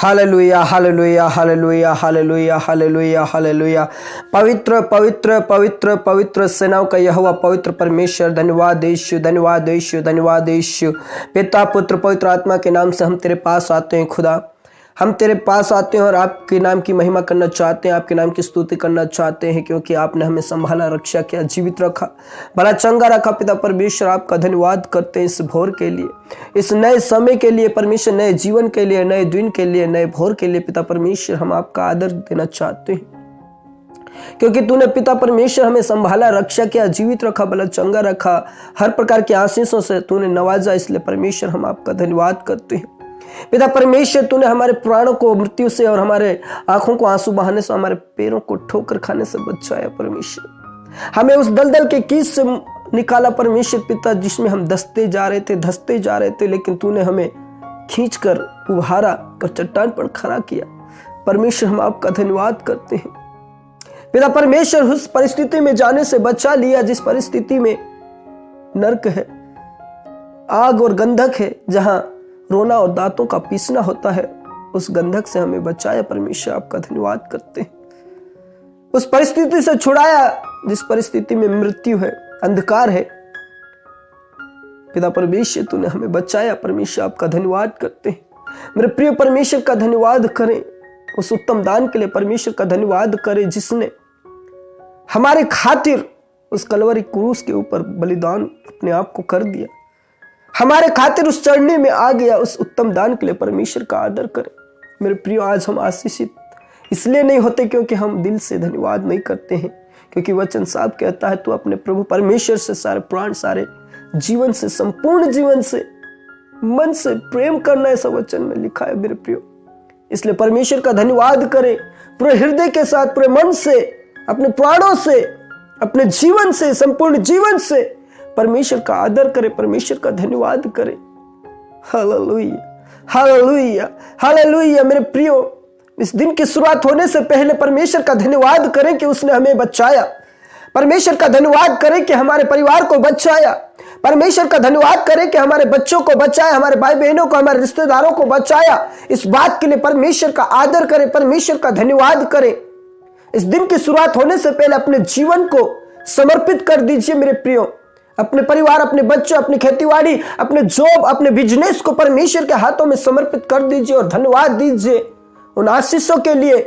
Hallelujah hallelujah hallelujah hallelujah hallelujah hallelujah. पवित्र पवित्र पवित्र पवित्र सेनाओं का यहोवा पवित्र परमेश्वर, धन्यवाद यीशु, धन्यवाद यीशु, धन्यवाद यीशु। पिता पुत्र पवित्र आत्मा के नाम से हम तेरे पास आते हैं खुदा, हम तेरे पास आते हैं और आपके नाम की महिमा करना चाहते हैं, आपके नाम की स्तुति करना चाहते हैं, क्योंकि आपने हमें संभाला, रक्षा किया, जीवित रखा, भला चंगा रखा। पिता परमेश्वर आपका धन्यवाद करते हैं इस भोर के लिए, इस नए समय के लिए परमेश्वर, नए जीवन के लिए, नए दिन के लिए, नए भोर के लिए। पिता परमेश्वर हम आपका आदर देना चाहते हैं, क्योंकि तूने पिता परमेश्वर हमें संभाला, रक्षा किया, जीवित रखा, भला चंगा रखा, हर प्रकार की आशीषों से तूने नवाजा। इसलिए परमेश्वर हम आपका धन्यवाद करते हैं। पिता परमेश्वर तूने हमारे प्राणों को मृत्यु से और हमारे आंखों को आंसू बहाने से, हमारे पैरों को ठोकर खाने से बचाया। परमेश्वर हमें उस दलदल के कीच से निकाला परमेश्वर पिता, जिसमें हम धंसते जा रहे थे, लेकिन तूने हमें खींचकर उभारा और चट्टान पर खड़ा किया। परमेश्वर हम आपका धन्यवाद करते हैं। पिता परमेश्वर उस परिस्थिति में जाने से बचा लिया जिस परिस्थिति में नरक है, आग और गंधक है, जहां रोना और दांतों का पीसना होता है, उस गंधक से हमें बचाया। परमेश्वर आपका धन्यवाद करते हैं। उस परिस्थिति से छुड़ाया जिस परिस्थिति में मृत्यु है, अंधकार है। पिता परमेश्वर तूने हमें बचाया। परमेश्वर आपका धन्यवाद करते हैं। मेरे प्रिय परमेश्वर का धन्यवाद करें उस उत्तम दान के लिए। परमेश्वर का धन्यवाद करें जिसने हमारे खातिर उस कलवरी क्रूस के ऊपर बलिदान अपने आप को कर दिया, हमारे खातिर उस चढ़ने में आ गया। उस उत्तम दान के लिए परमेश्वर का आदर करें। मेरे प्रियो, आज हम आशीषित इसलिए नहीं होते क्योंकि हम दिल से धन्यवाद नहीं करते हैं, क्योंकि वचन साफ कहता है तू अपने प्रभु परमेश्वर से सारे प्राण, सारे जीवन से, संपूर्ण जीवन से, मन से प्रेम करना, ऐसा वचन में लिखा है। मेरे प्रियो, इसलिए परमेश्वर का धन्यवाद करें पूरे हृदय के साथ, पूरे मन से, अपने प्राणों से, अपने जीवन से, संपूर्ण जीवन से परमेश्वर का आदर करें, परमेश्वर का धन्यवाद करें। Hallelujah hallelujah hallelujah. मेरे प्रियो, इस दिन की शुरुआत होने से पहले परमेश्वर का धन्यवाद करें कि उसने हमें बचाया। परमेश्वर का धन्यवाद करें कि हमारे परिवार को बचाया। परमेश्वर का धन्यवाद करें कि हमारे बच्चों को बचाया, हमारे भाई बहनों को, हमारे रिश्तेदारों को बचाया। इस बात के लिए परमेश्वर का आदर करें, परमेश्वर का धन्यवाद करें। इस दिन की शुरुआत होने से पहले अपने जीवन को समर्पित कर दीजिए मेरे प्रियो। अपने परिवार, अपने बच्चों, अपनी खेतीबाड़ी, अपने जॉब, अपने बिजनेस को परमेश्वर के हाथों में समर्पित कर दीजिए और धन्यवाद दीजिए उन आशीषों के लिए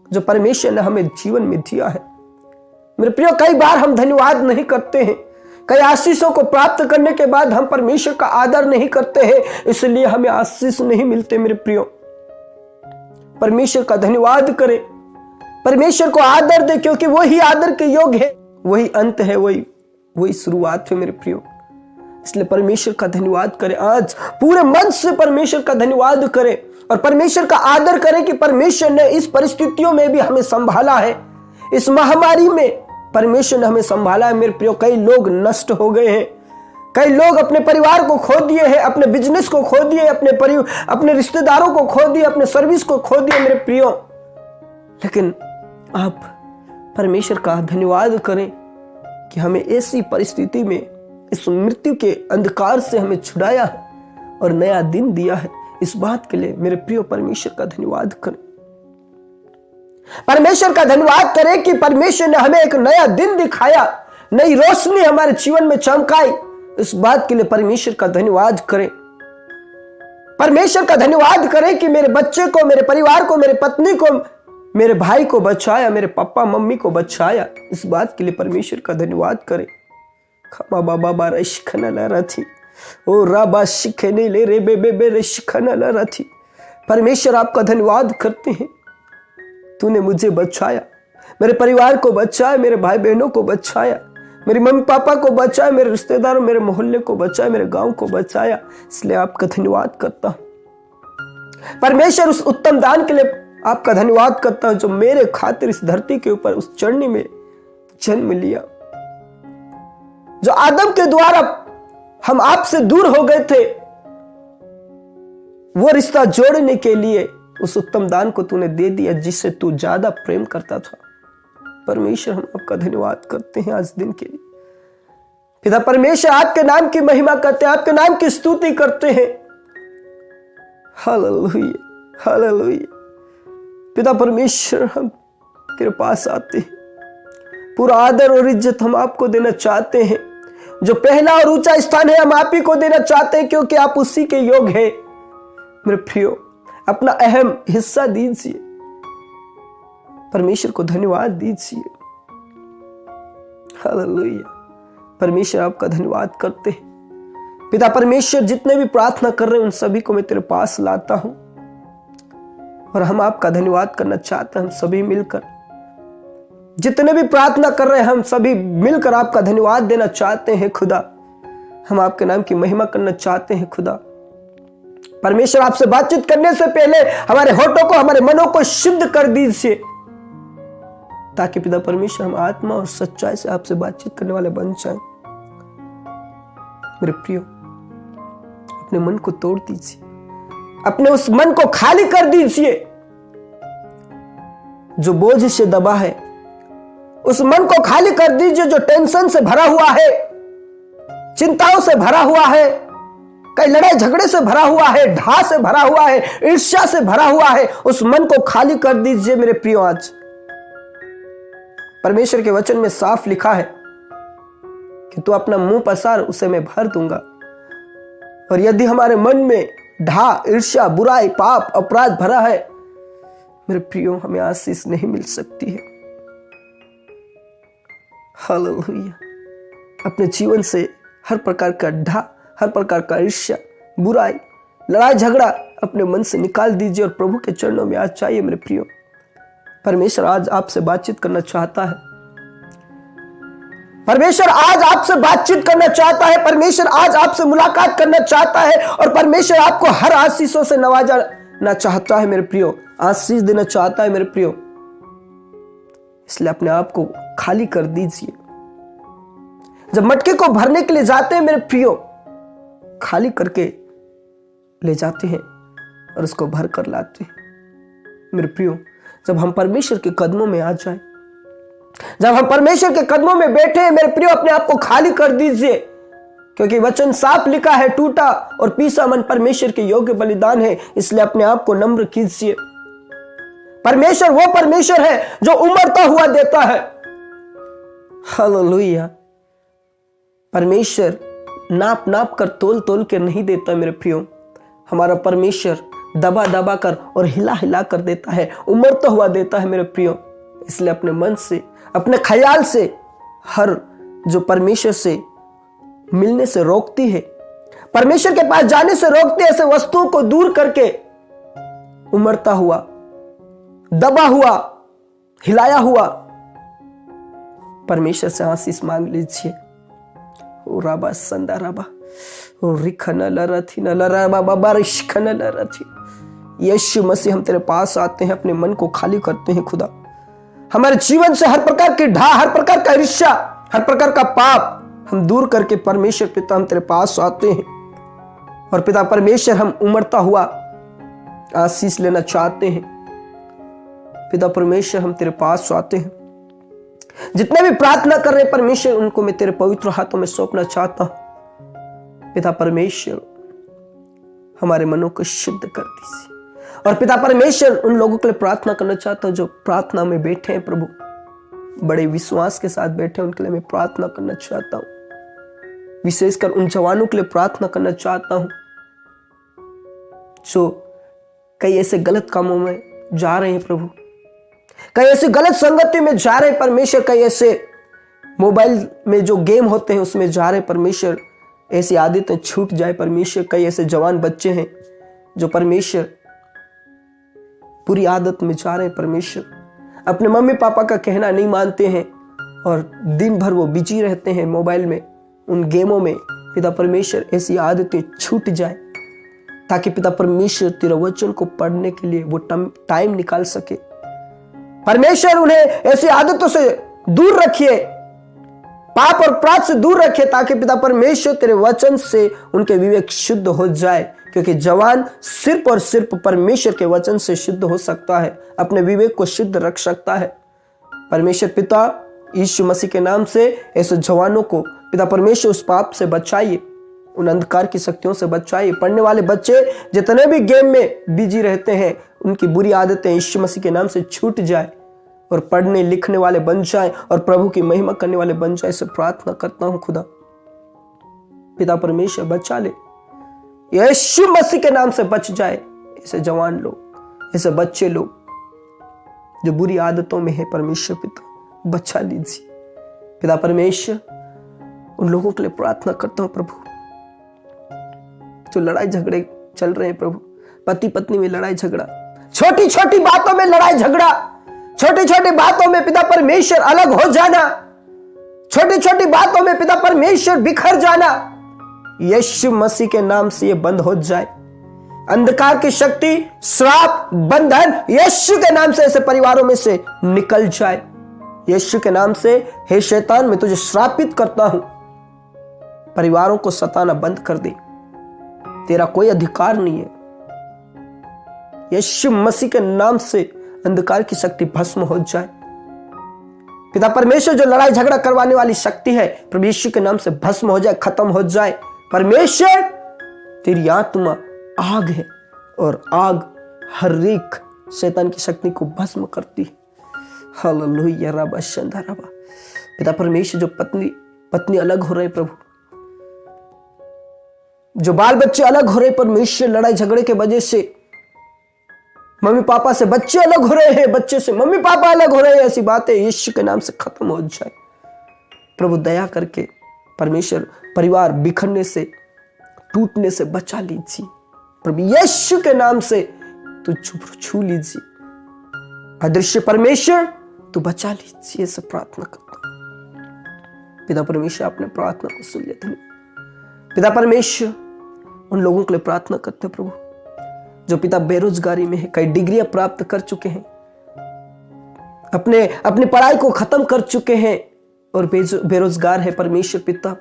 जो परमेश्वर ने हमें जीवन में दिया है। मेरे प्रियो, कई बार हम धन्यवाद नहीं करते हैं। कई आशीषों को प्राप्त करने के बाद हम परमेश्वर का आदर नहीं करते हैं, इसलिए हमें आशीष नहीं मिलते। मेरे प्रियो, परमेश्वर का धन्यवाद करें, परमेश्वर को आदर दे, क्योंकि वही आदर के योग्य है, वही अंत है, वही शुरुआत है। मेरे प्रियो, इसलिए परमेश्वर का धन्यवाद करें। आज पूरे मन से परमेश्वर का धन्यवाद करें और परमेश्वर का आदर करें कि परमेश्वर ने इस परिस्थितियों में भी हमें संभाला है। इस महामारी में परमेश्वर ने हमें संभाला है। मेरे प्रियो, कई लोग नष्ट हो गए हैं, कई लोग अपने परिवार को खो दिए हैं, अपने बिजनेस को खो दिए, अपने रिश्तेदारों को खो दिए, अपने सर्विस को खो दिए। मेरे प्रियो, लेकिन आप परमेश्वर का धन्यवाद करें कि हमें ऐसी परिस्थिति में, इस मृत्यु के अंधकार से हमें छुड़ाया है और नया दिन दिया है। इस बात के लिए मेरे प्रियो परमेश्वर का धन्यवाद करें। परमेश्वर का धन्यवाद करें कि परमेश्वर ने हमें एक नया दिन दिखाया, नई रोशनी हमारे जीवन में चमकाई। इस बात के लिए परमेश्वर का धन्यवाद करें। परमेश्वर का धन्यवाद करें कि मेरे बच्चे को, मेरे परिवार को, मेरे पत्नी को, मेरे भाई को बचाया, मेरे पापा मम्मी को बचाया। इस बात के लिए परमेश्वर का धन्यवाद करें। खमा बाबा बारा शिखना ला रथी ओ राबा शिखने ले रे बे बे बे रे शिखना ला रथी। परमेश्वर आपका धन्यवाद करते हैं, तूने मुझे बचाया, मेरे परिवार को बचाया, मेरे भाई बहनों को बचाया, मेरे मम्मी पापा को बचाया, मेरे रिश्तेदारों, मेरे मोहल्ले को बचाया, मेरे गांव को बचाया। इसलिए आपका धन्यवाद करता हूं। परमेश्वर उस उत्तम दान के लिए आपका धन्यवाद करता हूं जो मेरे खातिर इस धरती के ऊपर उस चढ़ने में जन्म लिया, जो आदम के द्वारा हम आपसे दूर हो गए थे, वो रिश्ता जोड़ने के लिए उस उत्तम दान को तूने दे दिया जिससे तू ज्यादा प्रेम करता था। परमेश्वर, हम आपका धन्यवाद करते हैं आज दिन के लिए। पिता परमेश्वर, आपके नाम की महिमा करते हैं, आपके नाम की स्तुति करते हैं। Hallelujah hallelujah. पिता परमेश्वर, हम तेरे पास आते हैं, पूरा आदर और इज्जत हम आपको देना चाहते हैं। जो पहला और ऊंचा स्थान है हम आप ही को देना चाहते हैं, क्योंकि आप उसी के योग्य हैं। मेरे प्रियो, अपना अहम हिस्सा दीजिए, परमेश्वर को धन्यवाद दीजिए। हालेलुया। परमेश्वर आपका धन्यवाद करते हैं। पिता परमेश्वर, जितने भी प्रार्थना कर रहे हैं उन सभी को मैं तेरे पास लाता हूं, और हम आपका धन्यवाद करना चाहते हैं। हम सभी मिलकर, जितने भी प्रार्थना कर रहे हैं, हम सभी मिलकर आपका धन्यवाद देना चाहते हैं खुदा। हम आपके नाम की महिमा करना चाहते हैं खुदा। परमेश्वर, आपसे बातचीत करने से पहले हमारे होठों को, हमारे मनों को शुद्ध कर दीजिए, ताकि पिता परमेश्वर हम आत्मा और सच्चाई से आपसे बातचीत करने वाले बन जाएं। मेरे प्रियो, अपने मन को तोड़ दीजिए, अपने उस मन को खाली कर दीजिए जो बोझ से दबा है। उस मन को खाली कर दीजिए जो टेंशन से भरा हुआ है, चिंताओं से भरा हुआ है, कई लड़ाई झगड़े से भरा हुआ है, ढा से भरा हुआ है, ईर्ष्या से भरा हुआ है। उस मन को खाली कर दीजिए मेरे प्रियो। आज परमेश्वर के वचन में साफ लिखा है कि तू अपना मुंह पसार, उसे मैं भर दूंगा। और यदि हमारे मन में ढा, ईर्ष्या, बुराई, पाप, अपराध भरा है, मेरे प्रियो, हमें आशीष नहीं मिल सकती है। हालेलुया। अपने जीवन से हर प्रकार का ढा, हर प्रकार का ईर्ष्या, बुराई, लड़ाई झगड़ा अपने मन से निकाल दीजिए और प्रभु के चरणों में आज चाहिए। मेरे प्रियो, परमेश्वर आज आपसे बातचीत करना चाहता है। परमेश्वर आज आपसे बातचीत करना चाहता है। परमेश्वर आज आपसे मुलाकात करना चाहता है, और परमेश्वर आपको हर आशीषों से नवाजना चाहता है। मेरे प्रियो, आशीष देना चाहता है। मेरे प्रियो, इसलिए अपने आप को खाली कर दीजिए। जब मटके को भरने के लिए जाते हैं मेरे प्रियो, खाली करके ले जाते हैं और उसको भर कर लाते हैं। मेरे प्रियो, जब हम परमेश्वर के कदमों में आ जाए, जब हम परमेश्वर के कदमों में बैठे हैं, मेरे प्रियो, अपने आप को खाली कर दीजिए, क्योंकि वचन साफ लिखा है, टूटा और पीसा मन परमेश्वर के योग्य बलिदान है। इसलिए अपने आप को नम्र कीजिए। परमेश्वर वो परमेश्वर है जो उमड़ता हुआ देता है। हालेलुया। परमेश्वर नाप नाप कर, तोल तोल कर नहीं देता मेरे प्रियो। हमारा परमेश्वर दबा दबा कर और हिला हिला कर देता है, उमड़ता हुआ देता है मेरे प्रियो। इसलिए अपने मन से, अपने ख्याल से, हर जो परमेश्वर से मिलने से रोकती है, परमेश्वर के पास जाने से रोकती है, ऐसे वस्तुओं को दूर करके उमड़ता हुआ, दबा हुआ, हिलाया हुआ परमेश्वर से आशीष मांग लीजिए। ओ राबा संदा राबा, ओ रिखन लरथी न लराबा बारिश खन लरथी। यीशु मसीह, हम तेरे पास आते हैं, अपने मन को खाली करते हैं खुदा। हमारे जीवन से हर प्रकार की ढा, हर प्रकार का ईर्ष्या, हर प्रकार का पाप हम दूर करके परमेश्वर पिता, हम तेरे पास आते हैं। और पिता परमेश्वर, हम उमड़ता हुआ आशीष लेना चाहते हैं। पिता परमेश्वर, हम तेरे पास आते हैं। जितने भी प्रार्थना कर रहे हैं परमेश्वर, उनको मैं तेरे पवित्र हाथों में सौंपना चाहता हूं। पिता परमेश्वर, हमारे मनों को शुद्ध कर दीजिए। और पिता परमेश्वर, उन लोगों के लिए प्रार्थना करना चाहता हूं जो प्रार्थना में बैठे हैं प्रभु, बड़े विश्वास के साथ बैठे हैं, उनके लिए मैं प्रार्थना करना चाहता हूं। विशेषकर उन जवानों के लिए प्रार्थना करना चाहता हूं जो कई ऐसे गलत कामों में जा रहे हैं प्रभु, कई ऐसी गलत संगति में जा रहे हैं परमेश्वर, कई ऐसे मोबाइल में जो गेम होते हैं उसमें जा रहे हैं परमेश्वर, ऐसी आदतें छूट जाए परमेश्वर। कई ऐसे जवान बच्चे हैं जो परमेश्वर बुरी आदत में जा रहे हैं परमेश्वर, अपने मम्मी पापा का कहना नहीं मानते हैं और दिन भर वो बिजी रहते हैं मोबाइल में, उन गेमों में। पिता परमेश्वर, ऐसी आदतें छूट जाए, ताकि पिता परमेश्वर तेरा वचन को पढ़ने के लिए वो टाइम निकाल सके। परमेश्वर, उन्हें ऐसी आदतों से दूर रखिए, पाप और अपराध से दूर रखिए, ताकि पिता परमेश्वर तेरे वचन से उनके विवेक शुद्ध हो जाए। क्योंकि जवान सिर्फ और सिर्फ परमेश्वर के वचन से शुद्ध हो सकता है, अपने विवेक को शुद्ध रख सकता है। परमेश्वर पिता, यीशु मसीह के नाम से ऐसे जवानों को पिता परमेश्वर उस पाप से बचाइए, उन अंधकार की शक्तियों से बचाइए। पढ़ने वाले बच्चे जितने भी गेम में बिजी रहते हैं, उनकी बुरी आदतें यीशु मसीह के नाम से छूट जाए और पढ़ने लिखने वाले बन जाए और प्रभु की महिमा करने वाले बन जाए। इसे प्रार्थना करता हूं खुदा। पिता परमेश्वर बचा ले, यीशु मसीह के नाम से बच जाए ऐसे जवान लोग, ऐसे बच्चे लोग जो बुरी आदतों में है। परमेश्वर पिता बचा लीजिए। पिता परमेश्वर उन लोगों के लिए प्रार्थना करता हूं प्रभु जो लड़ाई झगड़े चल रहे हैं प्रभु, पति पत्नी में लड़ाई झगड़ा, छोटी छोटी बातों में लड़ाई झगड़ा, छोटी छोटी बातों में पिता परमेश्वर अलग हो जाना, छोटी छोटी बातों में पिता परमेश्वर बिखर जाना, यीशु मसीह के नाम से ये बंद हो जाए। अंधकार की शक्ति, श्राप, बंधन यीशु के नाम से ऐसे परिवारों में से निकल जाए। यीशु के नाम से हे शैतान, मैं तुझे श्रापित करता हूं, परिवारों को सताना बंद कर दे। तेरा कोई अधिकार नहीं है। यीशु मसीह के नाम से अंधकार की शक्ति भस्म हो जाए। पिता परमेश्वर जो लड़ाई झगड़ा करवाने वाली शक्ति है, प्रभु यीशु के नाम से भस्म हो जाए, खत्म हो जाए। परमेश्वर तेरी आत्मा आग है और आग हर एक शैतान की शक्ति को भस्म करती है। हालेलुया रबा शंदा रबा। पिता परमेश्वर जो पत्नी अलग हो रहे प्रभु, जो बाल बच्चे अलग हो रहे परमेश्वर लड़ाई झगड़े के वजह से, मम्मी पापा से बच्चे अलग हो रहे हैं, बच्चे से मम्मी पापा अलग हो रहे हैं, ऐसी बातें यीशु के नाम से खत्म हो जाए। प्रभु दया करके परमेश्वर परिवार बिखरने से, टूटने से बचा लीजिए। प्रभु यीशु के नाम से तू छू लीजिए। अदृश्य परमेश्वर तू बचा लीजिए। ऐसे प्रार्थना करता हूं। पिता परमेश्वर अपने प्रार्थना को सुन लिया। पिता परमेश्वर उन लोगों के लिए प्रार्थना करते हैं प्रभु जो पिता बेरोजगारी में है, कई डिग्रियां प्राप्त कर चुके हैं, अपनी पढ़ाई को खत्म कर चुके हैं और बेरोजगार है परमेश्वर पिता।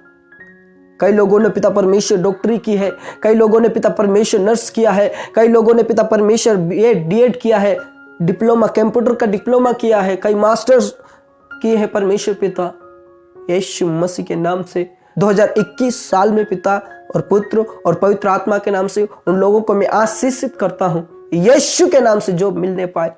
कई लोगों ने पिता परमेश्वर डॉक्टरी की है, कई लोगों ने पिता परमेश्वर नर्स किया है, कई लोगों ने पिता परमेश्वर बीएड किया है, डिप्लोमा, कंप्यूटर का डिप्लोमा किया है, कई मास्टर्स किए हैं परमेश्वर पिता। यीशु मसीह के नाम से 2021 साल में पिता और पुत्र और पवित्र आत्मा के नाम से उन लोगों को मैं आशीषित करता हूं। यीशु के नाम से जॉब मिलने पाए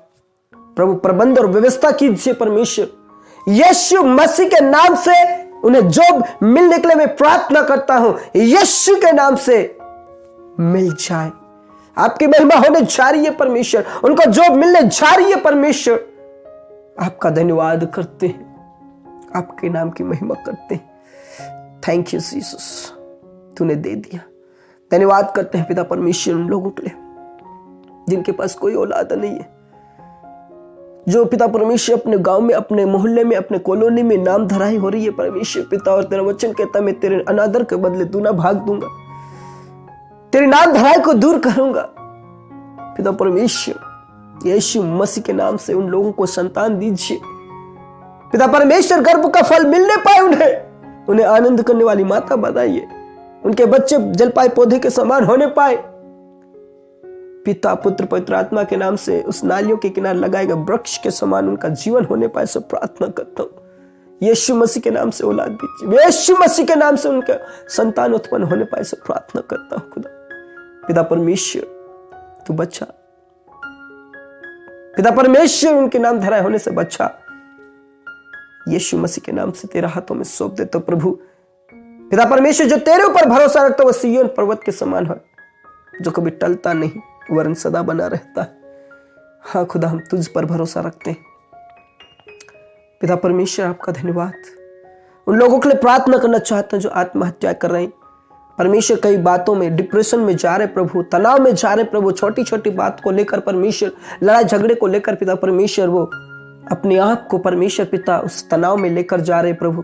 प्रभु, प्रबंध और व्यवस्था कीजिए परमेश्वर। यीशु मसीह के नाम से उन्हें जॉब मिलने के लिए मैं प्रार्थना करता हूं। यीशु के नाम से मिल जाए। आपकी महिमा होने जा रही है परमेश्वर, उनको जॉब मिलने जा रही है परमेश्वर। आपका धन्यवाद करते हैं, आपके नाम की महिमा करते हैं। थैंक यू जीसस, तूने दे दिया। धन्यवाद करते हैं पिता परमेश्वर उन लोगों के लिए जिनके पास कोई औलाद नहीं है, जो पिता परमेश्वर अपने गांव में, अपने मोहल्ले में, अपने कॉलोनी में नाम धराई हो रही है परमेश्वर पिता। और तेरा वचन कहता मैं तेरे अनादर के बदले दूना भाग दूंगा, तेरी नाम धराई को दूर करूंगा। पिता परमेश्वर यीशु मसीह के नाम से उन लोगों को संतान दीजिए पिता परमेश्वर। गर्भ का फल मिलने पाए उन्हें आनंद करने वाली माता बनाइए। उनके बच्चे जलपाई पौधे के समान होने पाए पिता, पुत्र, पवित्र आत्मा के नाम से उस नालियों के किनारे लगाए गए वृक्ष के समान उनका जीवन होने पाए। सब प्रार्थना करता हूं यीशु मसीह के नाम से औलाद दीजिए, यीशु मसीह के नाम से उनका संतान उत्पन्न होने पाए। सब प्रार्थना करता हूं खुदा। पिता परमेश्वर तू बचा, पिता परमेश्वर उनके नाम धराए होने से बचा। यीशु मसीह के नाम से तेरा हाथों में सौंप देता प्रभु। पिता परमेश्वर जो तेरे ऊपर भरोसा रखता है वो सिय्योन पर्वत के समान है, जो कभी टलता नहीं, वरन सदा बना रहता है। हाँ खुदा, हम तुझ पर भरोसा रखते हैं। पिता परमेश्वर आपका धन्यवाद। उन लोगों के लिए प्रार्थना करना चाहता हूं जो आत्महत्या कर रहे हैं परमेश्वर, कई बातों में डिप्रेशन में जा रहे प्रभु, तनाव में जा रहे प्रभु, छोटी छोटी बात को लेकर परमेश्वर, लड़ाई झगड़े को लेकर पिता परमेश्वर वो अपने आप को परमेश्वर पिता उस तनाव में लेकर जा रहे प्रभु,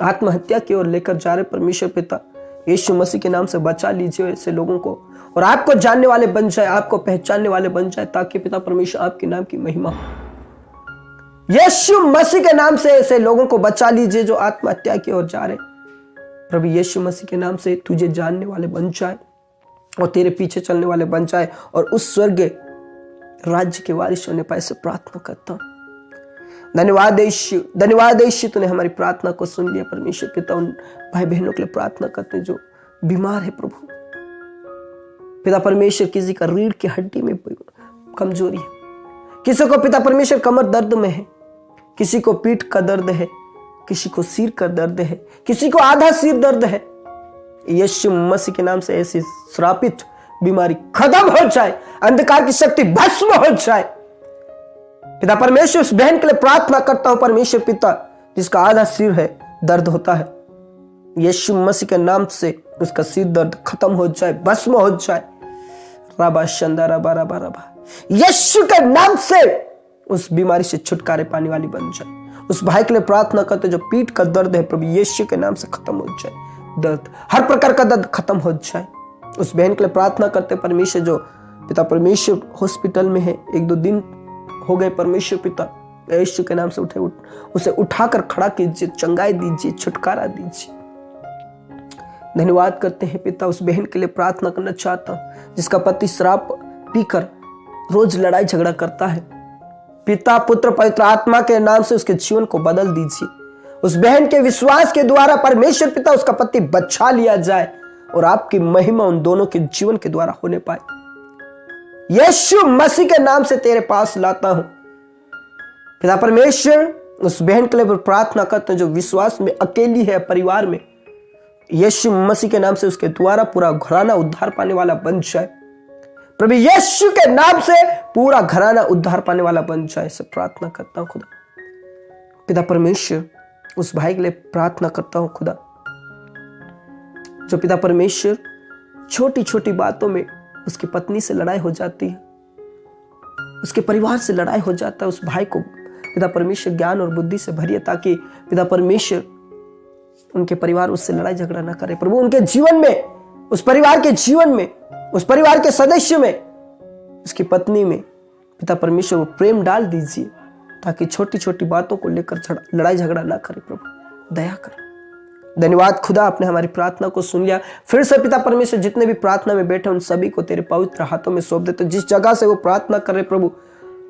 आत्महत्या की ओर लेकर जा रहे परमेश्वर पिता। यीशु मसीह के नाम से बचा लीजिए ऐसे लोगों को और आपको जानने वाले बन जाए, आपको पहचानने वाले बन जाए, ताकि पिता परमेश्वर आपके नाम की महिमा हो। यीशु मसीह के नाम से ऐसे लोगों को बचा लीजिए जो आत्महत्या की ओर जा रहे प्रभु। यीशु मसीह के नाम से तुझे जानने वाले बन जाए और तेरे पीछे चलने वाले बन जाए और उस स्वर्ग राज्य के वारिस होने पाए। से प्रार्थना करता हूं। धन्यवाद यीशु, धन्यवाद यीशु, तूने हमारी प्रार्थना को सुन लिया परमेश्वर पिता। उन भाई बहनों के लिए प्रार्थना करते हैं जो बीमार है प्रभु। पिता परमेश्वर किसी का रीढ़ की हड्डी में कमजोरी है, किसी को पिता परमेश्वर कमर दर्द में है, किसी को पीठ का दर्द है, किसी को सिर का दर्द है, किसी को आधा सिर दर्द है। यीशु मसीह के नाम से ऐसी श्रापित बीमारी खत्म हो जाए, अंधकार की शक्ति भस्म हो जाए। पिता परमेश्वर उस बहन के लिए प्रार्थना करता हूं परमेश्वर पिता, जिसका आधा सिर है, दर्द होता है, यीशु मसीह के नाम से उसका सिर दर्द खत्म हो जाए, भस्म हो जाए। राबा शंदा राबा राबा राबा, यीशु के नाम से उस बीमारी से छुटकारे पाने वाली बन जाए। उस भाई के लिए प्रार्थना करते जो पीठ का दर्द है प्रभु यीशु के नाम से खत्म हो जाए, दर्द हर प्रकार का दर्द खत्म हो जाए। उस बहन के लिए प्रार्थना करते परमेश्वर जो पिता परमेश्वर हॉस्पिटल में है, 1-2 दिन हो गए परमेश्वर पिता, यीशु के नाम से उसे उठाकर खड़ा कीजिए, चंगाई दीजिए, छुटकारा दीजिए। धन्यवाद करते हैं पिता। उस बहन के लिए प्रार्थना करना चाहता हूं जिसका पति शराब पीकर रोज लड़ाई झगड़ा करता है, पिता पुत्र पवित्र आत्मा के नाम से उसके जीवन को बदल दीजिए। उस बहन के विश्वास के द्वारा परमेश्वर पिता उसका पति बचा लिया जाए और आपकी महिमा उन दोनों के जीवन के द्वारा होने पाए। यीशु मसीह के नाम से तेरे पास लाता हूं पिता परमेश्वर। उस बहन के लिए प्रार्थना करते हैं जो विश्वास में अकेली है परिवार में, यीशु मसीह के नाम से उसके द्वारा पूरा घराना उद्धार पाने वाला बन जाए प्रभु यीशु के नाम से पूरा घराना उद्धार पाने वाला बन जाए। सब प्रार्थना करता हूं खुदा पिता परमेश्वर। उस भाई के लिए प्रार्थना करता हूं खुदा जो पिता परमेश्वर छोटी छोटी बातों में उसकी पत्नी से लड़ाई हो जाती है, उसके परिवार से लड़ाई हो जाता है। उस भाई को पिता परमेश्वर ज्ञान और बुद्धि से भरिए ताकि पिता परमेश्वर उनके परिवार उससे लड़ाई झगड़ा ना करे प्रभु। उनके जीवन में, उस परिवार के जीवन में, उस परिवार के सदस्य में, उसकी पत्नी में पिता परमेश्वर वो प्रेम डाल दीजिए ताकि छोटी छोटी बातों को लेकर लड़ाई झगड़ा ना करे प्रभु, दया कर। धन्यवाद खुदा, आपने हमारी प्रार्थना को सुन लिया। फिर से पिता परमेश्वर जितने भी प्रार्थना में बैठे उन सभी को तेरे पवित्र हाथों में सौंप देते। जिस जगह से वो प्रार्थना कर रहे प्रभु,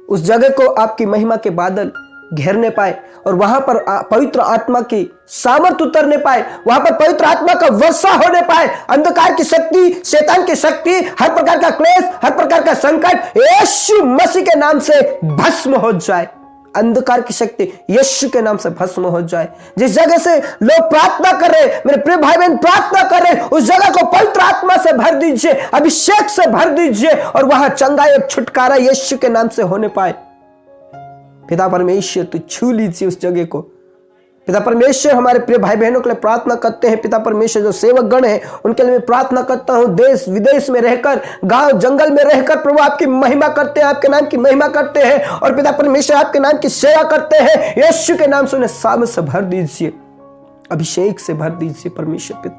उस जगह को आपकी महिमा के बादल घेरने पाए और वहां पर पवित्र आत्मा की सामर्थ उतरने पाए, वहां पर पवित्र आत्मा का वर्षा होने पाए। अंधकार की शक्ति, शैतान की शक्ति, हर प्रकार का क्लेश, हर प्रकार का संकट यीशु मसीह के नाम से भस्म हो जाए। अंधकार की शक्ति यीशु के नाम से भस्म हो जाए। जिस जगह से लोग प्रार्थना कर रहे, मेरे प्रिय भाई बहन प्रार्थना कर रहे, उस जगह को पवित्र आत्मा से भर दीजिए, अभिषेक से भर दीजिए और वहां चंगाई और छुटकारा यीशु के नाम से होने पाए। पिता परमेश्वर तू छू लीजिए उस जगह को। पिता परमेश्वर हमारे प्रिय भाई बहनों के लिए प्रार्थना करते हैं। पिता परमेश्वर जो सेवक गण है उनके लिए मैं प्रार्थना करता हूं, देश विदेश में रहकर, गांव जंगल में रहकर प्रभु आपकी महिमा करते हैं, आपके नाम की महिमा करते हैं और पिता परमेश्वर आपके नाम की सेवा करते हैं। यीशु के नाम से उन्हें सामर्थ से भर दीजिए, अभिषेक से भर दीजिए परमेश्वर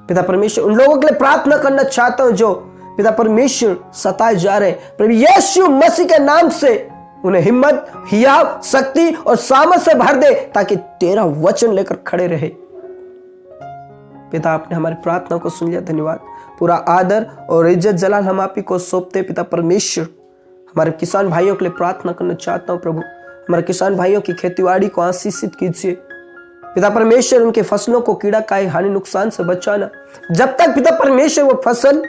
पिता परमेश्वर। उन लोगों के लिए प्रार्थना करना चाहता हूं जो पिता परमेश्वर सताए जा रहे, प्रभु यीशु मसीह के नाम से उन्हें हिम्मत, हियाव, शक्ति और सामर्थ से भर दे ताकि तेरा वचन लेकर खड़े रहे। पिता आपने हमारी प्रार्थना को सुन लिया, धन्यवाद। पूरा आदर और इज्जत जलाल हम आप ही को सौंपते पिता परमेश्वर। हमारे किसान भाइयों के लिए प्रार्थना करना चाहता हूं प्रभु, हमारे किसान भाइयों की खेतीबाड़ी को आशीषित कीजिए पिता परमेश्वर। उनके फसलों को कीड़ा काई हानि नुकसान से बचाना। जब तक पिता परमेश्वर वो फसल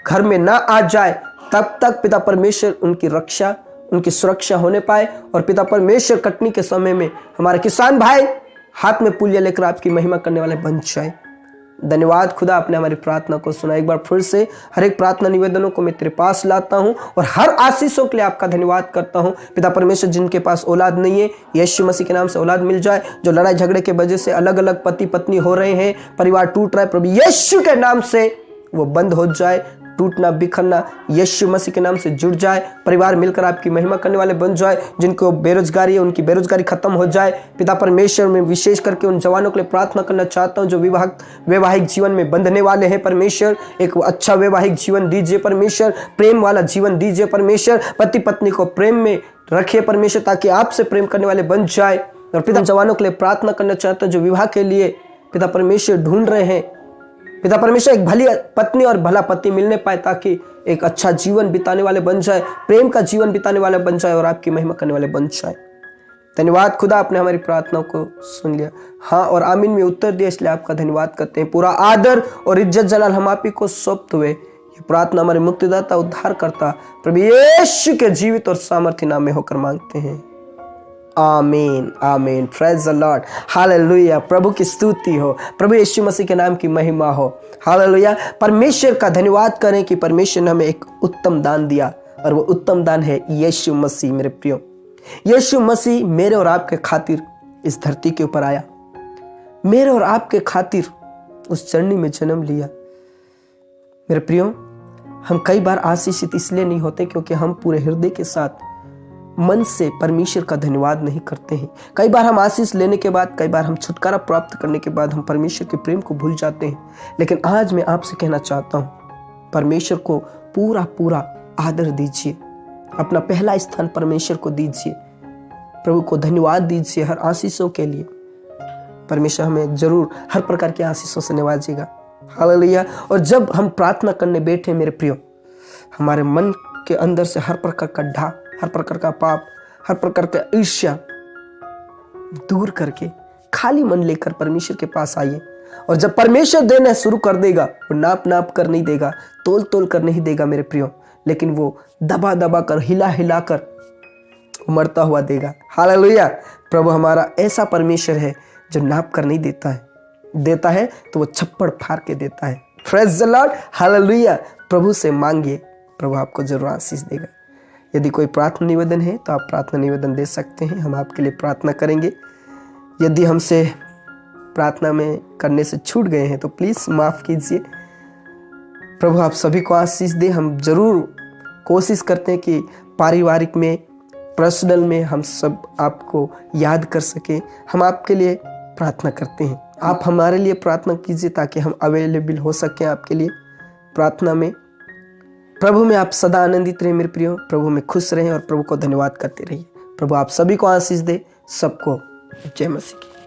घर में ना आ जाए तब तक पिता परमेश्वर उनकी रक्षा, उनकी सुरक्षा होने पाए और पिता परमेश्वर कटनी के समय में हमारे किसान भाई हाथ में पुलिया लेकर आपकी महिमा करने वाले बन जाए। धन्यवाद खुदा, आपने हमारी प्रार्थना को सुना। एक बार फिर से हर एक प्रार्थना निवेदनों को मैं तेरे पास लाता हूं और हर आशीषों के लिए आपका धन्यवाद करता हूं पिता परमेश्वर। जिनके पास औलाद नहीं है यीशु मसीह के नाम से औलाद मिल जाए। जो लड़ाई झगड़े के वजह से अलग अलग पति पत्नी हो रहे हैं, परिवार टूट रहा है, प्रभु यीशु के नाम से वो बंद हो जाए। टूटना बिखरना यीशु मसीह के नाम से जुड़ जाए। परिवार मिलकर आपकी महिमा करने वाले बन जाए। जिनको बेरोजगारी है उनकी बेरोजगारी खत्म हो जाए पिता परमेश्वर। में विशेष करके उन जवानों के लिए प्रार्थना करना चाहता हूं जो वैवाहिक जीवन में बंधने वाले हैं परमेश्वर। एक अच्छा वैवाहिक जीवन दीजिए परमेश्वर, प्रेम वाला जीवन दीजिए परमेश्वर। पति पत्नी को प्रेम में रखिए परमेश्वर ताकि आपसे प्रेम करने वाले बन जाए। और पिता जवानों के लिए प्रार्थना करना चाहता हूं जो विवाह के लिए पिता परमेश्वर ढूंढ रहे हैं, पिता परमेश्वर एक भली पत्नी और भला पति मिलने पाए ताकि एक अच्छा जीवन बिताने वाले बन जाए, प्रेम का जीवन बिताने वाले बन जाए और आपकी महिमा करने वाले बन जाए। धन्यवाद खुदा, आपने हमारी प्रार्थना को सुन लिया, हाँ और आमीन में उत्तर दिया, इसलिए आपका धन्यवाद करते हैं। पूरा आदर और इज्जत जलाल हम आप ही को सौंपते हुए ये प्रार्थना हमारे मुक्तिदाता उद्धारकर्ता प्रभु यीशु के जीवित और सामर्थ्य नाम में होकर मांगते हैं, आमीन आमीन। Praise the Lord, hallelujah. प्रभु की स्तुति हो, प्रभु यीशु मसीह के नाम की महिमा हो, हालेलुया। परमेश्वर का धन्यवाद करें कि परमेश्वर ने हमें एक उत्तम दान दिया और वो उत्तम दान है यीशु मसीह। मेरे प्रियो, यीशु मसीह मेरे और आपके खातिर इस धरती के ऊपर आया, मेरे और आपके खातिर उस चरनी में जन्म लिया। मेरे प्रियो, हम कई बार आशीषित इसलिए नहीं होते क्योंकि हम पूरे हृदय के साथ मन से परमेश्वर का धन्यवाद नहीं करते हैं। कई बार हम आशीष लेने के बाद, कई बार हम छुटकारा प्राप्त करने के बाद हम परमेश्वर के प्रेम को भूल जाते हैं। लेकिन आज मैं आपसे कहना चाहता हूँ, परमेश्वर को पूरा पूरा आदर दीजिए, अपना पहला स्थान परमेश्वर को दीजिए, प्रभु को धन्यवाद दीजिए हर आशीषों के लिए। परमेश्वर हमें जरूर हर प्रकार की आशीषों से नवाजेगा, हालेलुया। और जब हम प्रार्थना करने बैठे मेरे प्रियो, हमारे मन के अंदर से हर प्रकार का ढा, हर प्रकार का पाप, हर प्रकार का ईर्ष्या दूर करके खाली मन लेकर परमेश्वर के पास आइए। और जब परमेश्वर देना शुरू कर देगा, वो नाप नाप कर नहीं देगा, तोल तोल कर नहीं देगा मेरे प्रियो, लेकिन वो दबा दबा कर, हिला हिला कर उमड़ता हुआ देगा, हालेलुया। प्रभु हमारा ऐसा परमेश्वर है जो नाप कर नहीं देता है, देता है तो वो छप्पड़ फाड़ के देता है। Praise the Lord, hallelujah. प्रभु से मांगिए, प्रभु आपको जरूर आशीष देगा। यदि कोई प्रार्थना निवेदन है तो आप प्रार्थना निवेदन दे सकते हैं, हम आपके लिए प्रार्थना करेंगे। यदि हमसे प्रार्थना में करने से छूट गए हैं तो प्लीज़ माफ़ कीजिए। प्रभु आप सभी को आशीष दे। हम जरूर कोशिश करते हैं कि पारिवारिक में, पर्सनल में हम सब आपको याद कर सके। हम आपके लिए प्रार्थना करते हैं, आप हमारे लिए प्रार्थना कीजिए ताकि हम अवेलेबल हो सकें आपके लिए प्रार्थना में। प्रभु में आप सदा आनंदित रहे मेरे प्रियो, प्रभु में खुश रहें और प्रभु को धन्यवाद करते रहिए। प्रभु आप सभी को आशीष दे। सबको जय मसीह की।